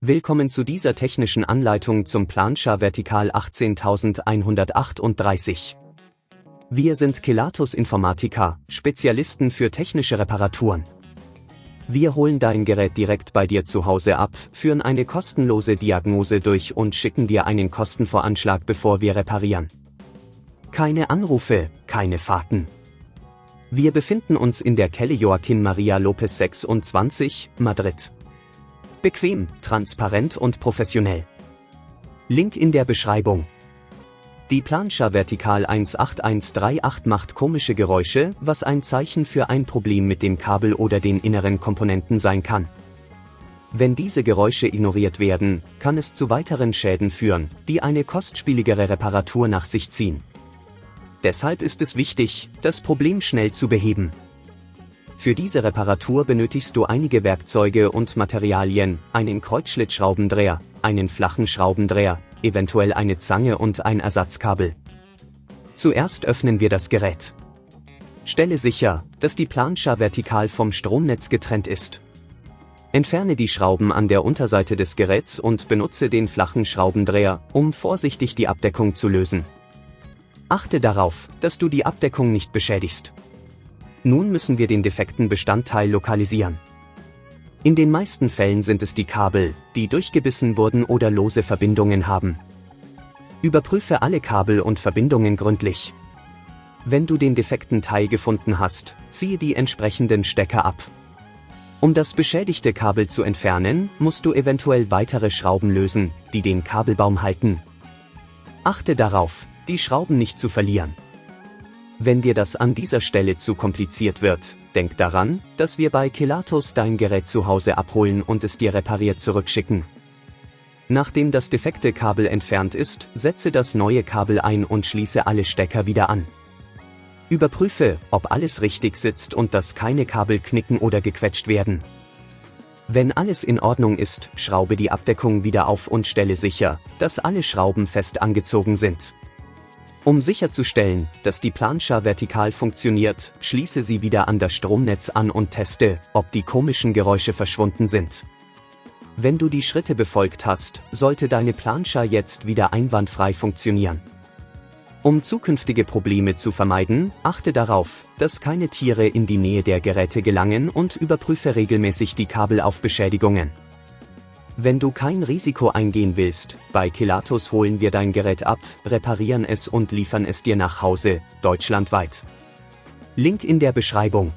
Willkommen zu dieser technischen Anleitung zum Plancha vertikal 18138. Wir sind Kelatos Informática, Spezialisten für technische Reparaturen. Wir holen dein Gerät direkt bei dir zu Hause ab, führen eine kostenlose Diagnose durch und schicken dir einen Kostenvoranschlag, bevor wir reparieren. Keine Anrufe, keine Fahrten. Wir befinden uns in der Calle Joaquin Maria Lopez 26, Madrid. Bequem, transparent und professionell. Link in der Beschreibung. Die Plancha vertikal 18138 macht komische Geräusche, was ein Zeichen für ein Problem mit dem Kabel oder den inneren Komponenten sein kann. Wenn diese Geräusche ignoriert werden, kann es zu weiteren Schäden führen, die eine kostspieligere Reparatur nach sich ziehen. Deshalb ist es wichtig, das Problem schnell zu beheben. Für diese Reparatur benötigst du einige Werkzeuge und Materialien, einen Kreuzschlitzschraubendreher, einen flachen Schraubendreher, eventuell eine Zange und ein Ersatzkabel. Zuerst öffnen wir das Gerät. Stelle sicher, dass die Plancha vertikal vom Stromnetz getrennt ist. Entferne die Schrauben an der Unterseite des Geräts und benutze den flachen Schraubendreher, um vorsichtig die Abdeckung zu lösen. Achte darauf, dass du die Abdeckung nicht beschädigst. Nun müssen wir den defekten Bestandteil lokalisieren. In den meisten Fällen sind es die Kabel, die durchgebissen wurden oder lose Verbindungen haben. Überprüfe alle Kabel und Verbindungen gründlich. Wenn du den defekten Teil gefunden hast, ziehe die entsprechenden Stecker ab. Um das beschädigte Kabel zu entfernen, musst du eventuell weitere Schrauben lösen, die den Kabelbaum halten. Achte darauf, die Schrauben nicht zu verlieren. Wenn dir das an dieser Stelle zu kompliziert wird, denk daran, dass wir bei Kelatos dein Gerät zu Hause abholen und es dir repariert zurückschicken. Nachdem das defekte Kabel entfernt ist, setze das neue Kabel ein und schließe alle Stecker wieder an. Überprüfe, ob alles richtig sitzt und dass keine Kabel knicken oder gequetscht werden. Wenn alles in Ordnung ist, schraube die Abdeckung wieder auf und stelle sicher, dass alle Schrauben fest angezogen sind. Um sicherzustellen, dass die Plancha vertikal funktioniert, schließe sie wieder an das Stromnetz an und teste, ob die komischen Geräusche verschwunden sind. Wenn du die Schritte befolgt hast, sollte deine Plancha jetzt wieder einwandfrei funktionieren. Um zukünftige Probleme zu vermeiden, achte darauf, dass keine Tiere in die Nähe der Geräte gelangen und überprüfe regelmäßig die Kabel auf Beschädigungen. Wenn du kein Risiko eingehen willst, bei Kelatos holen wir dein Gerät ab, reparieren es und liefern es dir nach Hause, deutschlandweit. Link in der Beschreibung.